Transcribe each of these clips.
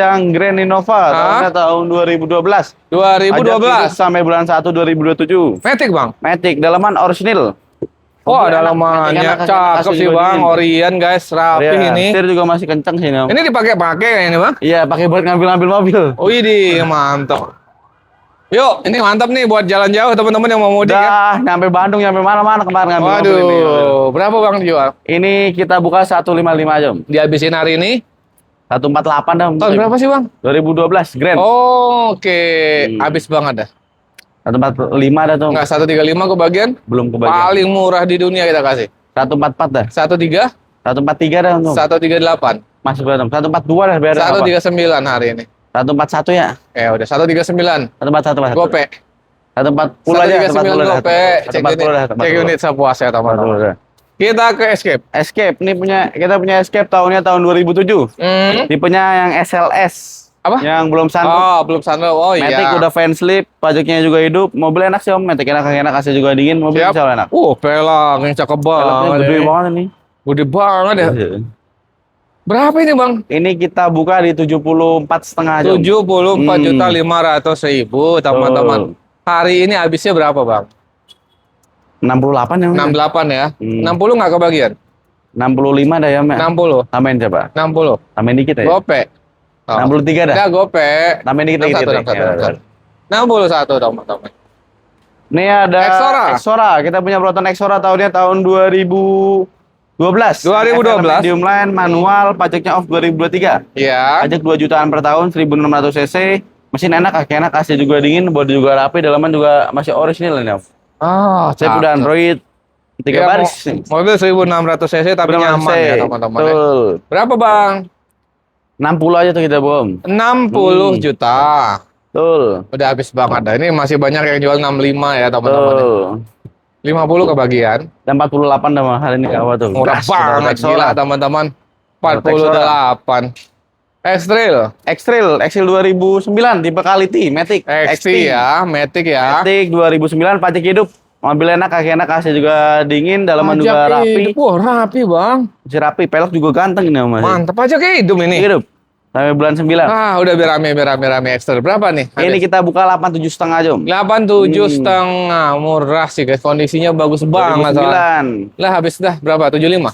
Yang Grand Innova tahunnya tahun 2012. 2012 sampai bulan 1 2027. Matic bang. Matic dalaman orisinil. Oh, dalamannya cakep sih bang, Orion guys, rapi ini. Setir juga masih kenceng sih. Ini dipakai ini bang? Iya, pakai buat ngambil-ngambil mobil. Oh ini mantap. Yuk, ini mantap nih buat jalan jauh teman-teman yang mau mudik ya. Nyampe Bandung, nyampe mana-mana kemarin ngambil Waduh, mobil ini. Berapa bang dijual? Ini kita buka 155 aja. Dihabisin hari ini? 148 dah. Tahun berapa sih bang? 2012 Grand. Oh, oke. Habis banget dah. 145 dah tuh. Enggak, 135 kebagian? Belum kebagian. Paling murah di dunia kita kasih. 144 dah. 13? 143 dah tuh. 138. Masih berantem. 142 dah biar 139 hari ini. 141 ya? Udah 139. 141. Gope. 140 aja. 139 gope. Cek unit sepuasnya teman-teman. Kita ke Escape. Escape. Kita punya Escape tahunnya tahun 2007. Tipenya yang SLS. Apa? Yang belum sunroof. Oh, belum sunroof. Oh iya. Matic udah fan slip, pajaknya juga hidup. Mobil enak sih om. Matic enak, AC juga dingin. Mobil insya Allah enak. Pelang yang cakep banget. Gede banget ini. Gede banget ya. Berapa ini bang? Ini kita buka di 74,5 juta. 74.500.000 teman-teman. Hari ini habisnya berapa bang? 68 ya. 68 ya. 60 nggak kebagian? 65 dah ya, Mbak. 60. Tambahin coba. 60. Tambahin dikit ya. Gope. 63 dah. Enggak gope. Tambahin dikit lagi. 61 teman-teman. Ini ada Exora. Kita punya Proton Exora tahunnya tahun 2012. 2012. Medium line, manual, pajaknya off 2023. Iya. Pajak 2 jutaan per tahun, 1.600 cc. Mesin enak, kaki enak, AC juga dingin, bodi juga rapi, dalaman juga masih orisinil ini. Saya udah Android 3 baris. Mobil 1.600 cc tapi nyaman ya teman-teman. Berapa bang? 60 aja tuh kita bom. 60 juta. Betul. Udah habis banget dah. Ini masih banyak yang jual 65 ya teman-teman. 50 kebagian. Dan 48 dah hari ini awal tuh. Murah banget gila teman-teman. 48. X-Trail 2009 tipe quality Matic. XT ya, Matic ya. Matic 2009 pajak hidup. Mobil enak, kaki enak, AC juga dingin, dalaman juga rapi. Wah, rapi bang. Masih rapi, pelek juga ganteng ini Mas. Mantap aja kayak hidup ini. Hidup. Sampai bulan 9. Udah biar rame Extra. Berapa nih? Ini kita buka 87,5 aja. 87,5 murah sih guys. Kondisinya bagus banget. 9. Lah habis dah berapa? 75.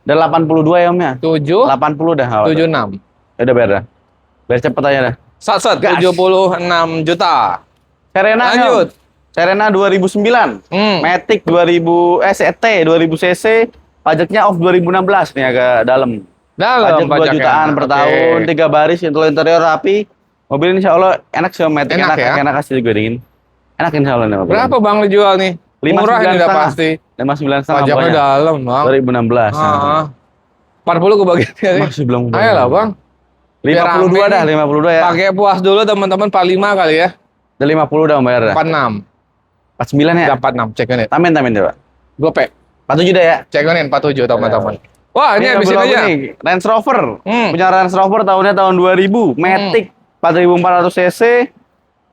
Udah 82 ya Om ya. 80 dah. 76. Udah biar dah. Biar cepet aja dah. 76 juta. Serena lanjut. Serena 2009. Matic 2000 2000 cc. Pajaknya off 2016 nih agak dalam. Pajak 2 jutaan per tahun, 3 baris, interior rapi. Mobil ini insya Allah enak sih, Matic enak ya? Enak kasih juga dingin. Enak insya Allah nih mobil. Berapa bang dijual nih? Murah ini udah pasti. 59,5. Pajaknya dalam bang. 2016. 40 kebagian. Masih belum. Ayolah bang. 52 dah, 52 ya. Pakai puas dulu teman-teman, 45 kali ya. Udah 50 dah bayar dah. 46. 49 ya? 46, cek unit. Tamin coba. Gope. 47 dah ya? Cek unit 47 teman-teman. Wah, ini habis ini aja. Range Rover. Punya Range Rover tahunnya tahun 2000. Matic 4.400 cc.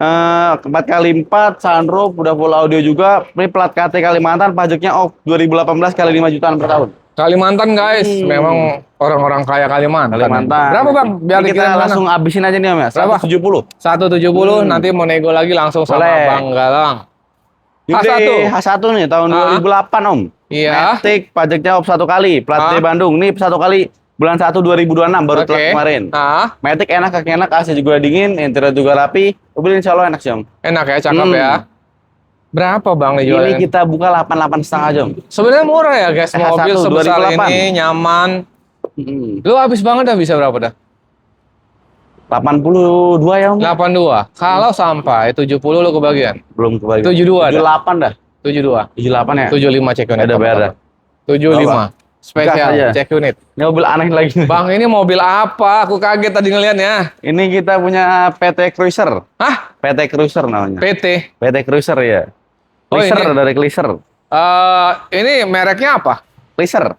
4x4 sunroof, udah full audio juga. Ini plat KT Kalimantan, pajaknya off 2018 kali 5 jutaan per tahun. Kalimantan guys, memang orang-orang kaya Kalimantan. Berapa bang? Biar kita langsung abisin aja nih Om ya. 170. 170 nanti mau nego lagi langsung sama Bang Galang. H1 nih tahun 2008 Om. Iya. Matic pajaknya off 1 kali, plat D Bandung. Nih 1 kali bulan 1 2026 baru telat kemarin. Matic enak, kaki enak, AC juga dingin, interior juga rapi. Mobil insya Allah enak sih Om. Enak ya, cakep ya. Berapa bang nih jualnya? Ini kita buka 88,5 aja Om. Sebenarnya murah ya guys, mobil sebesar ini nyaman. Lu habis banget dah, bisa berapa dah? 82 ya Om. 82. Kalau sampai 70 lu kebagian? Belum kebagian. 72 78 dah. 72. 78 ya? 75 cek unit. Ada bayar dah. 75. Spesial cek unit. Ini mobil aneh lagi. Bang, ini mobil apa? Aku kaget tadi ngeliatnya. Ini kita punya PT Cruiser. Hah? PT Cruiser namanya. PT Cruiser ya. Chrysler dari Chrysler. Ini mereknya apa? Chrysler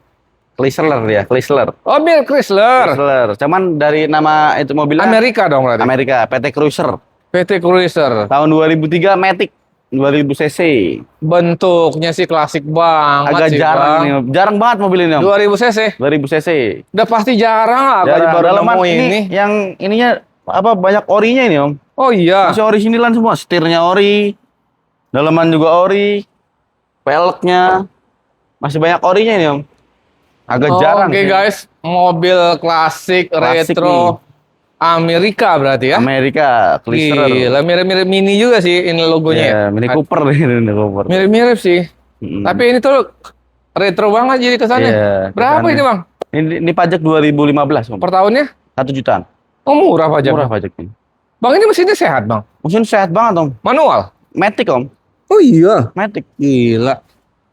dia, Chrysler. Oh, Bill Chrysler. Cuman dari nama itu mobilnya Amerika dong berarti. Amerika, PT Cruiser. PT Cruiser. Tahun 2003 Matic. 2000 cc. Bentuknya sih klasik banget. Agak sih, jarang Bang. nih. Jarang banget mobil ini, Om. 2000 cc. 2000 cc. Udah pasti jarang lah kali Jarang. baru Dalaman nemu ini ini. yang ininya apa banyak orinya ini, Om. Oh iya. Masih orisinilan semua. Setirnya ori. Dalaman juga ori. Peleknya masih banyak orinya ini, Om. Agak jarang. Oke, guys, mobil klasik retro nih. Amerika berarti ya? Amerika, Chrysler. Gila, mirip-mirip Mini juga sih ini logonya. Ya, Mini Cooper ini Cooper. Mirip-mirip sih. Tapi ini tuh retro banget jadi kesannya. Iya, Berapa kesannya. ini, Bang? Ini pajak 2015, Om. Per tahunnya? 1 jutaan. Oh, murah pajaknya. Murah pajaknya. Bang, ini mesinnya sehat, Bang? Mesin sehat banget, Om. Manual? Matic, Om. Oh iya. Matic. Gila.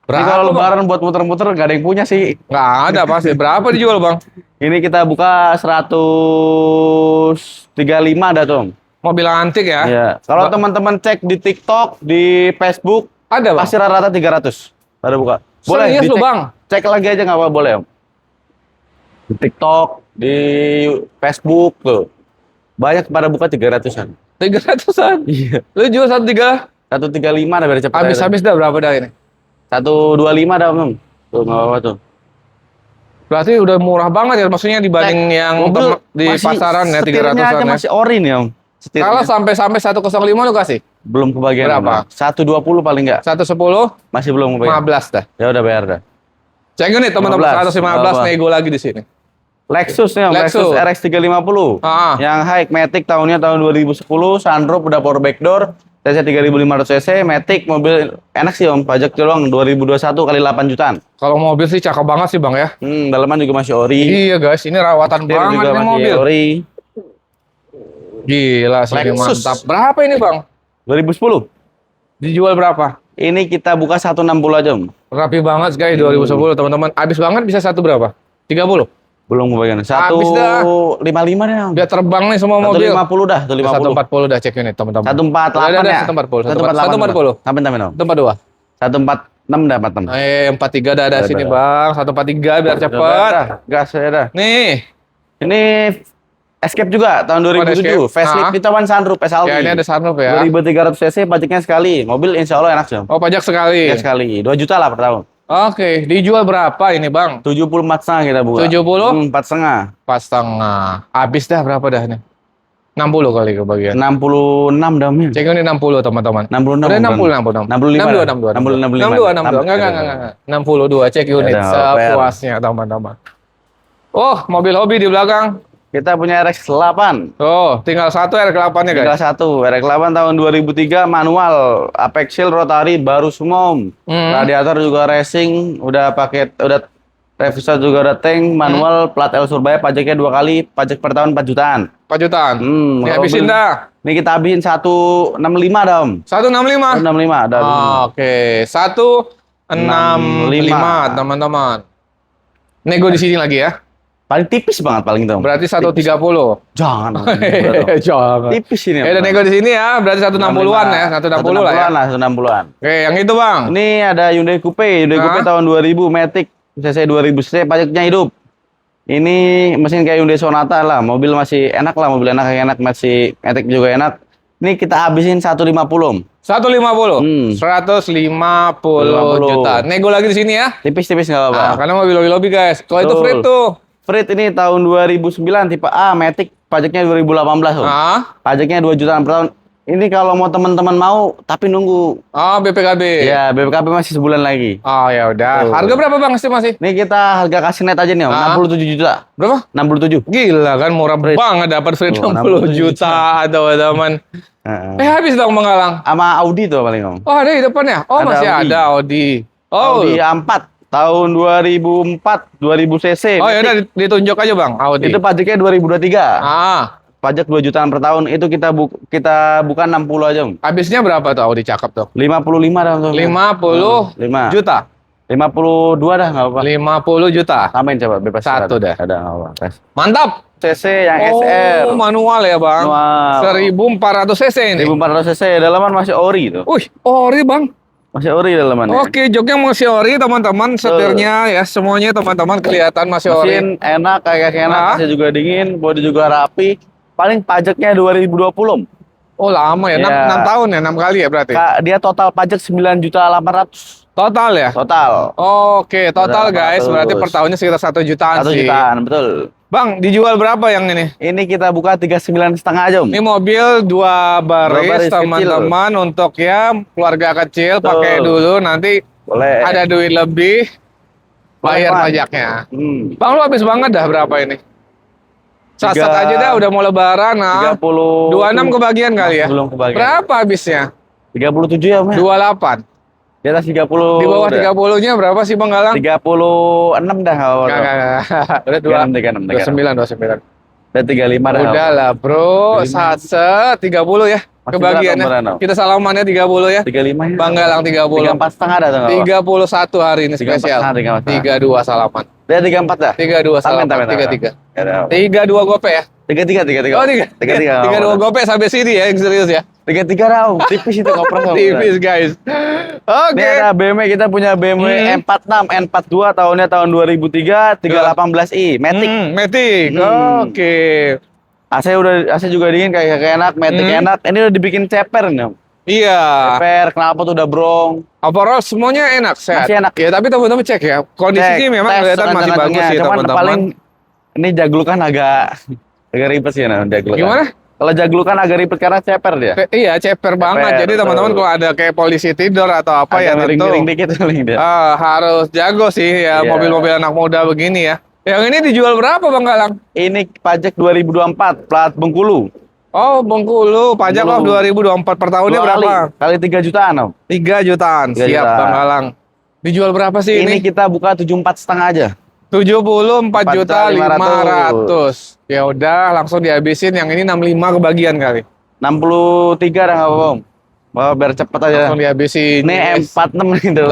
Ini kalau lebaran buat muter-muter gak ada yang punya sih. Nggak ada pasti. Berapa dijual, Bang? Ini kita buka 135 ada, Tom. Mobil antik ya? Iya. Kalau teman-teman cek di TikTok, di Facebook, ada, Bang? pasti rata-rata 300. Ada buka. Boleh Serius dicek. lu, Bang? Cek lagi aja nggak apa boleh, Om. Di TikTok, di Facebook tuh. Banyak pada buka 300-an. 300-an? Iya. Lu jual 135 ada biar cepet. Habis-habis dah berapa dah ini? 125 dah, Om. Tuh nggak apa-apa tuh. Berarti udah murah banget ya, maksudnya dibanding yang di pasaran ya, 300-an aja ya. masih ori nih, Om. Setirnya. Kalau sampai 105 lu kasih? Belum kebagian. Berapa? 120 paling enggak. 110? Masih belum kebagian. 15 dah. Ya udah bayar dah. Cek nih teman-teman, 115 nego lagi di sini. Lexus nih, Om. Lexus RX 350. Yang high Matic tahunnya tahun 2010, sunroof udah power backdoor, cc 3500 cc, Matic mobil enak sih, Om. Pajak doang 2021 kali 8 jutaan. Kalau mobil sih cakep banget sih, Bang ya. Dalaman juga masih ori. Iya, guys, ini rawatan Setir banget juga ini masih mobil. ori. Gila sih, ini Lexus. mantap. Berapa ini, Bang? 2010. Dijual berapa? Ini kita buka 160 aja, Om. Rapi banget, guys, 2010, teman-teman. Habis banget bisa satu berapa? 30? Belum kebagian. Habis dah. 155 deh, Om. Biar terbang nih semua mobil. 150 dah, 150. 140 dah cek unit, teman-teman. 148 ya. 140. 140. Sampai Om. 142. 146 dah, 46. 43 dah ada sini, Bang. 143 biar cepet. Gas ya dah. Nih. Ini Escape juga tahun 2007. Facelift ditambah sunroof SLT. Ya, ini ada sunroof ya. 2300 cc, pajaknya sekali. Mobil insya Allah enak sih, Om. Oh, pajak sekali. Ya, sekali. 2 juta lah per tahun. Oke, dijual berapa ini, Bang? 74,5 kita buka. 70? 4,5. 4,5. Habis dah berapa dah nih? 60 kali kebagian. 66 damnya. Cek ini 60, teman-teman. 66. Udah 60, 65. 62. Enggak. 62 cek unit sepuasnya, teman-teman. Oh, mobil hobi di belakang. Kita punya RX-8. Oh, tinggal satu RX-8-nya, guys. Tinggal satu. RX-8 tahun 2003 manual, apex seal, rotary baru semua, Om. Radiator juga racing, udah revisor juga udah tank, manual, plat L Surabaya, pajaknya 2 kali, pajak per tahun 4 jutaan. 4 jutaan. Ini habisin dah. Ini kita habisin 165 dah, Om. 165. 165 ada. Oke, 165, teman-teman. Nego di sini lagi ya. Paling tipis banget paling itu. Berarti 130. Jangan. Jangan. Tipis ini. Ada nego di sini ya, berarti 160-an ya, 160 lah ya. 160-an. Oke, yang itu, Bang. Ini ada Hyundai Coupe tahun 2000 Matic cc 2000 cc, pajaknya hidup. Ini mesin kayak Hyundai Sonata lah, mobil masih enak lah, mobil enak masih Matic juga enak. Ini kita habisin 150, Om. 150. 150 juta. Nego lagi di sini ya. Tipis-tipis nggak apa-apa. Karena mobil lobby guys. Kalau itu Freed tuh. Freed ini tahun 2009 tipe A Matic, pajaknya 2018, Om. Pajaknya 2 jutaan per tahun. Ini kalau mau teman-teman mau, tapi nunggu. Oh, BPKB. Ya, BPKB masih sebulan lagi. Oh, ya udah. Harga berapa, Bang, masih? Nih kita harga kasih net aja nih, Om. 67 juta. Berapa? 67. Gila kan, murah banget dapat Freed 60 juta atau teman. Habis dong Menggalang. Sama Audi tuh paling, Om. Oh, ada di depannya. Oh, masih ada Audi. Oh, Audi A4 tahun 2004, 2000 cc. Oh, ya udah ditunjuk aja, Bang. Audi. Itu pajaknya 2023. Pajak 2 jutaan per tahun, itu kita bukan 60 aja, Om. Habisnya berapa tuh Audi cakep tuh? 55 dah, Om. 50 juta. 52 dah, nggak apa-apa. 50 juta. Tambahin coba, bebas. Satu dah. Ada, nggak apa-apa. Mantap. CC yang SR. Manual ya, Bang. Manual. 1400 cc ini. 1400 cc, dalaman masih ori tuh. Wih, ori, Bang. Masih ori dalamannya. Oke, joknya masih ori, teman-teman. Setirnya ya, semuanya teman-teman kelihatan masih ori. Mesin enak, kayak enak, masih juga dingin, bodi juga rapi. Paling pajaknya 2020, Om. Oh, lama ya. 6 tahun ya, 6 kali ya berarti. Dia total pajak 9.800.000. Total ya? Total. Oke, total guys. Berarti per tahunnya sekitar 1 jutaan 1 sih. 1 jutaan, betul. Bang, dijual berapa yang ini? Ini kita buka 39,5 aja, Om. Ini mobil 2 baris teman-teman untuk ya keluarga kecil pakai dulu, nanti boleh ada duit lebih bayar pajaknya. Bang, lu habis banget dah berapa ini? Sat aja dah udah mau lebaran. Nah, 26 kebagian kali ya? Belum kebagian. Berapa habisnya? 37 ya, Om. 28. Di atas 30. Di bawah 30-nya berapa sih Bang Galang? 36 dah. Enggak. Udah 29. Udah 35 dah. Udah lah, Bro. Satset 30 ya. Kebagiannya. Kita salamannya 30 ya. 35 ya. Bang Galang 30. 34,5 dah. 31 hari ini spesial. 32 salaman. Udah 34 dah. 32 salaman. 33. 32 gope ya. 33. Oh, 32 gope sampai sini ya, yang serius ya. 33 dah, tipis itu koper. Tipis guys. Oke. Ini ada BMW, kita punya BMW M46, N42 tahun 2003, 318i, Matic. Matic. Oke. AC juga dingin, kayak enak, Matic enak. Ini udah dibikin ceper nih. Iya. Ceper, kenapa tuh udah brong. Overall semuanya enak, sehat. Masih enak. Ya, tapi teman-teman cek ya. Kondisinya memang kelihatan masih bagus sih, teman-teman. Paling ini jaglukan agak ribet sih jaglukan. Gimana? Kalau jaglukan agak ribet karena ceper dia. Iya, ceper banget. Jadi teman-teman kalau ada kayak polisi tidur atau apa ya tentu dikit dia. Harus jago sih ya mobil-mobil anak muda begini ya. Yang ini dijual berapa Bang Galang? Ini pajak 2024, plat Bengkulu. Oh, Bengkulu, pajak off 2024 per tahunnya berapa? Kali 3 jutaan, Om. 3 jutaan. Siap Bang Galang. Dijual berapa sih ini? Ini kita buka 74,5 aja. 74.500.000. Ya udah, langsung dihabisin. Yang ini 65 kebagian kali. 63 dah nggak apa-apa, Om. Biar cepet aja. Langsung dihabisin. Ini M46 nih tuh.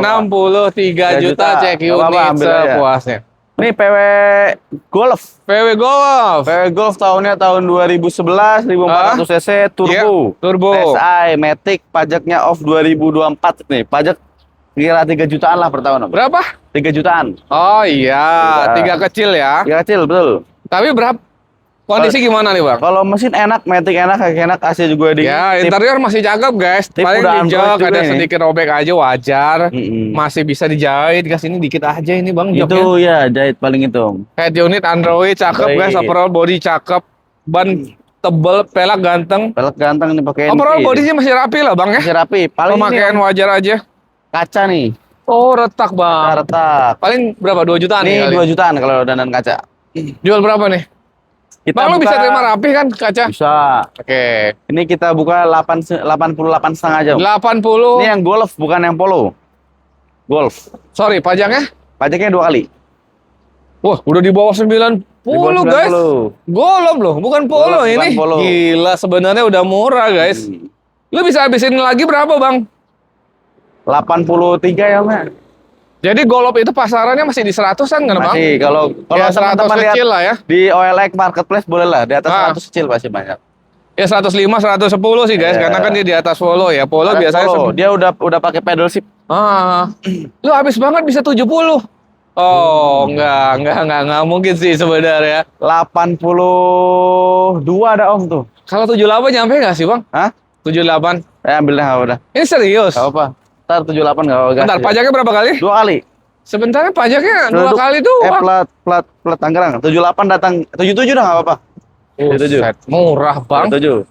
63 juta cek unit sepuasnya. Ini PW Golf. PW Golf tahun 2011, 1400 cc turbo. Turbo. SI Matic, pajaknya off 2024 nih. Pajak kira 3 jutaan lah per tahun, Om. Berapa? 3 jutaan. Oh iya, 3 kecil ya. 3 kecil, betul. Tapi berapa? Kondisi gimana nih Bang? Kalau mesin enak, Matic enak, kaki enak, AC juga di. Ya, interior masih cakep guys. Paling di jok ada sedikit robek aja wajar. Masih bisa dijahit, gas ini dikit aja ini Bang joknya. Itu ya, jahit paling itu. Head unit Android cakep guys, overall body cakep. Ban tebel, pelak ganteng. Pelak ganteng nih pakai. Overall bodinya masih rapi lah Bang ya. Masih rapi. Paling pemakaian wajar aja. Kaca nih. Oh, retak Bang. Retak. Paling berapa? 2 jutaan nih? 2 jutaan kalau dandan kaca. Jual berapa nih? Bang, lu bisa terima rapi kan kaca? Bisa. Oke. Ini kita buka 88,5 aja. 80. Ini yang Golf, bukan yang Polo. Golf. Sorry, pajaknya? Pajaknya 2 kali. Wah, udah di bawah 90 guys. Golf loh, bukan Polo ini. Polo. Gila, sebenarnya udah murah guys. Lu bisa habisin lagi berapa Bang? 83 ya, Mas. Jadi Golf itu pasarannya masih di 100-an kan, Bang? Masih, kalau ya, 100 kecil lah ya. Di OLX Marketplace boleh lah, di atas 100 kecil pasti banyak. Ya 105, 110 sih guys, karena kan dia di atas Polo ya. Polo biasanya dia udah pakai pedal shift. Lu habis banget bisa 70. Oh, enggak mungkin sih sebenarnya. 82 ada Om tuh. Kalau 78 nyampe nggak sih, Bang? Hah? 78. Ambil dah, udah. Ini serius? Gak apa. Ntar 78 nggak apa-apa. Bentar, pajaknya berapa kali? 2 kali. Sebenarnya pajaknya 2 kali tuh. Plat Tangerang. 78 datang, 77 dah nggak apa-apa. 77. Murah Bang. 77.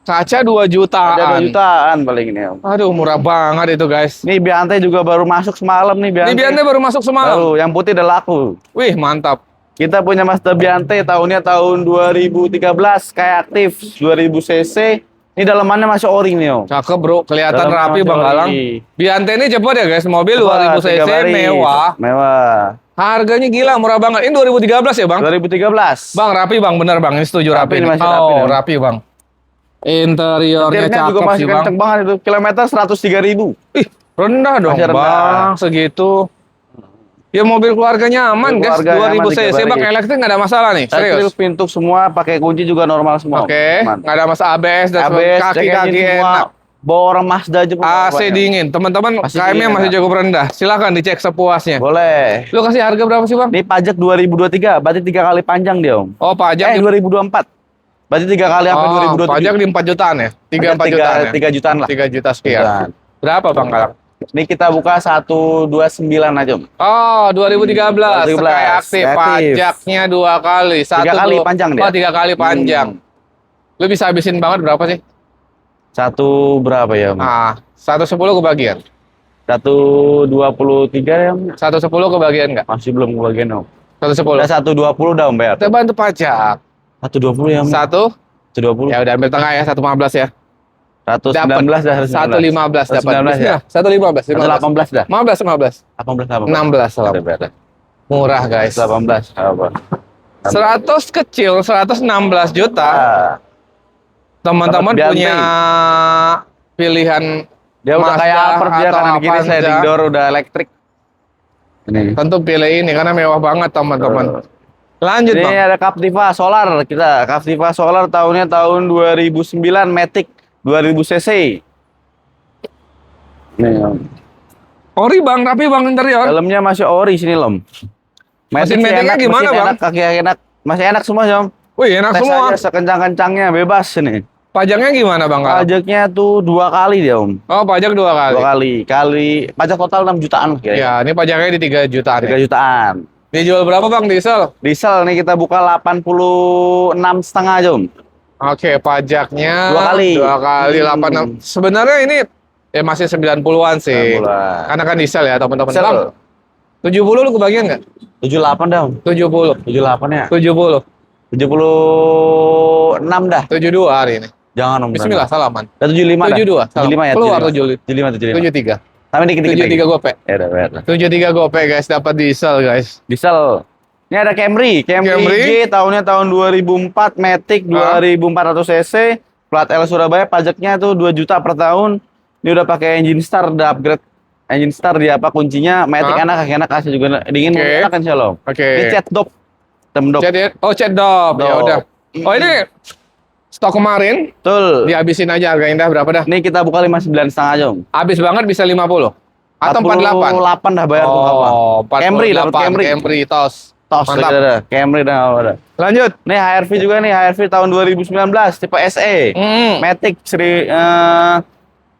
Kaca 2 jutaan. Kaca 2 jutaan paling ini Om. Aduh, murah banget itu guys. Nih Biante juga baru masuk semalam nih Biante. Ini Biante baru masuk semalam. Baru, yang putih udah laku. Wih, mantap. Kita punya Mazda Biante tahun 2013, kayak aktif 2000 cc. Ini dalamannya masih ori nih Om. Cakep bro, kelihatan rapi Bang Galang. Biante ini cepet ya guys, mobil 2000 cc mewah. Mewah. Harganya gila, murah banget. Ini 2013 ya Bang? 2013. Bang, rapi Bang, bener Bang. Ini setuju rapi. Rapi Bang. Interiornya cakep juga masih sih Bang. Kenceng banget itu. Kilometer 103.000. Ih, rendah dong Bang, segitu. Ya mobil keluarganya aman guys, 2000 cc Bang, elektrik nggak ada masalah nih, serius. Pintu semua, pakai kunci juga normal semua. Oke, nggak ada masalah ABS dan kaki-kaki enak. Bawa orang Mazda aja. AC dingin, teman-teman KM-nya masih cukup rendah. Silahkan dicek sepuasnya. Boleh. Lu kasih harga berapa sih Bang? Ini pajak 2023, berarti 3 kali panjang dia Om. Oh pajak. 2024. Berarti 3 kali sampai 2027. Pajak di 4 jutaan ya? 3-4 jutaan ya? 3 jutaan lah. 3 juta sekian. Berapa Bang Galak? Ini kita buka 129 aja, Om. Oh, 2013. Sky aktif. Pajaknya 2 kali. 3 kali panjang dia. Oh, 3 kali panjang. Lu bisa habisin banget berapa sih? Satu berapa ya, Om? 110 kebagian. 123 ya, Om. 110 kebagian nggak? Masih belum kebagian, Om. 110. Udah 120 dah, Om, bayar. Kita bantu pajak. 120 ya, Om. 120. Ya udah ambil tengah ya, 115 ya. 119 dah, 115 dapat. 119 ya. 115, 118 dah. 15. 16 lah. Murah, guys. 18 apa? 100 kecil, 116 juta. Teman-teman punya pilihan. Dia udah kayak apa dia kanan kiri sliding door udah elektrik. Ini. Tentu pilih ini karena mewah banget, teman-teman. Lanjut, ini Bang. ada Captiva Solar kita. Captiva Solar tahunnya tahun 2009, Matic 2000 cc. Nih, ori Bang, tapi Bang interior. dalamnya masih ori sini, Om. Mesin Maticnya gimana, Bang? Enak, kaki enak, masih enak semua, Om. Wih, enak tes semua. aja sekencang-kencangnya, bebas ini. Pajaknya gimana, Bang? Pajaknya tuh 2 kali dia, Om. Oh, pajak 2 kali. 2 kali. Pajak total 6 jutaan kira-kira. Ya, ini pajaknya di 3 jutaan. 3 jutaan. Dijual berapa, Bang, diesel? Diesel nih kita buka 86,5 aja, Om. Oke, pajaknya 2 kali. 2 kali 86. Sebenarnya ini ya masih 90-an sih. 90-an. Karena kan diesel ya, teman-teman. Diesel. Bang, 70 lu kebagian nggak? 78 dah, Om. 70. 78 ya. 70. 76 dah. 72 hari ini. Jangan, Om. Bismillah, salaman. 75 dah. 72. 75 ya. Keluar 75. 73. Tambah dikit-dikit. 73 gope. Ya udah, bayar. 73 gope, guys, dapat diesel, guys. Diesel. Ini ada Camry G tahunnya tahun 2004, Matic 2400 cc, plat L Surabaya, pajaknya tuh 2 juta per tahun. Ini udah pakai engine star, udah upgrade engine star dia apa kuncinya, Matic enak, kaki enak, kasih juga dingin, enak kan Shalom. Ini cat dop. Cat dop. Ya udah. Oh, ini stok kemarin. Betul. Dihabisin aja, harga indah berapa dah? Ini kita buka 59,5 aja, Om. Habis banget bisa 50. Atau 48. 48 dah bayar tuh apa? Camry dapat Camry tos. Mantap. Camry dah ada. Lanjut. Nih HRV juga nih, HRV tahun 2019 tipe SE. Matic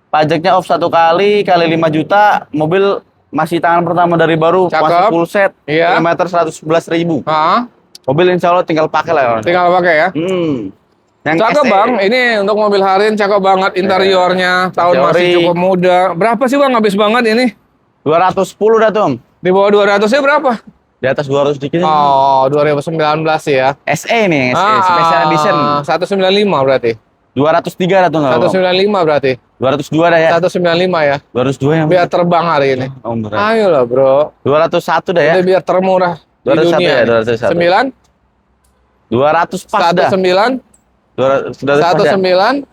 pajaknya off 1 kali 5 juta, mobil masih tangan pertama dari baru, masih full set, kilometer 111.000. Mobil insya Allah tinggal pakai lah. Tinggal pakai ya. Yang cakep SE. Bang, ini untuk mobil Harin cakep banget interiornya, tahun masih cukup muda. Berapa sih Bang habis banget ini? 210 dah tuh, Om. Di bawah 200-nya berapa? Di atas 200 dikit. Oh, 2019 ya. SE nih, SE Special Edition. 195 berarti. 203 dah tuh enggak? 195 berarti. 202 dah ya. 195 ya. 202 yang biar terbang hari ini. Ayolah, Bro. 201 dah ya. Udah biar termurah 201 di dunia. ya, 201. 9 200 pas dah. 19 19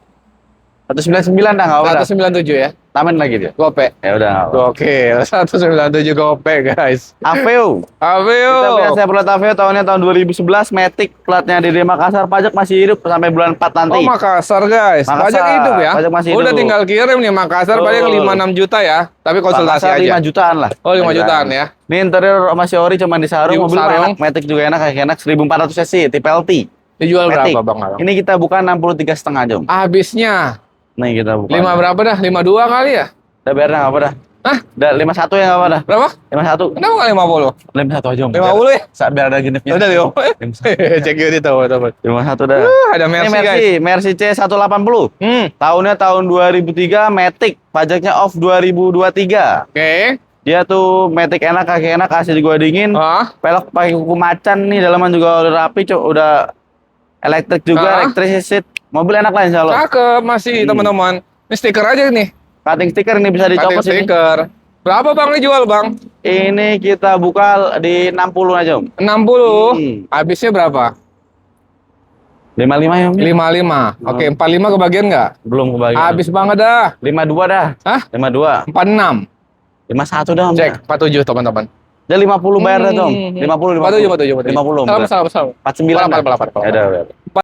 199 dah enggak apa-apa. 197 ya. Tamen lagi dia. Gope. Ya udah. Oke, 197 gope, guys. Aveo. Kita biasa plat Aveo tahunnya tahun 2011, Matic, platnya di Makassar, pajak masih hidup sampai bulan 4 nanti. Oh, Makassar, guys. Pajak hidup ya. Pajak masih hidup. Udah tinggal kirim nih Makassar, paling 5-6 juta ya. Tapi konsultasi Makassar aja. 5 jutaan lah. Oh, 5 jutaan ya. Ini interior masih ori, cuman di sarung, mobil enak, Matic juga enak, kayak enak, 1400 cc, tipe LT. Dijual Matic. berapa, Bang? Ini kita buka 63,5 jam. Habisnya. Nih kita buka. 5 berapa dah? 52 kali ya? Udah bayar dah, apa dah? Hah? Udah 51 ya apa dah? Berapa? 51. Kenapa nggak 50? 51 aja. 50 ya? Saat biar ada genepnya. Udah 50. Cek unit tahu, teman. 51 dah. Ada Ini Mercy, guys. Mercy C180. Tahunnya tahun 2003, Matic, pajaknya off 2023. Oke. Dia tuh Matic enak, kaki enak, AC juga dingin. Pelek pakai kuku macan nih, dalaman juga udah rapi, udah elektrik juga, elektrik seat. Mobil enak lah insya Allah. Cakep masih teman-teman. Ini stiker aja nih. Cutting stiker ini bisa dicopot sini. Stiker. Berapa Bang dijual, Bang? Ini kita buka di 60 aja, Om. 60. Habisnya berapa? 55 ya, Om. 55. Oke, 45 kebagian nggak? Belum kebagian. Habis banget dah. 52 dah. Hah? 52. 46. 51 dah, Om. Cek 47 teman-teman. Udah 50 bayar dah, Om. 50 47. 50. 50. Salam. 49. Ya udah.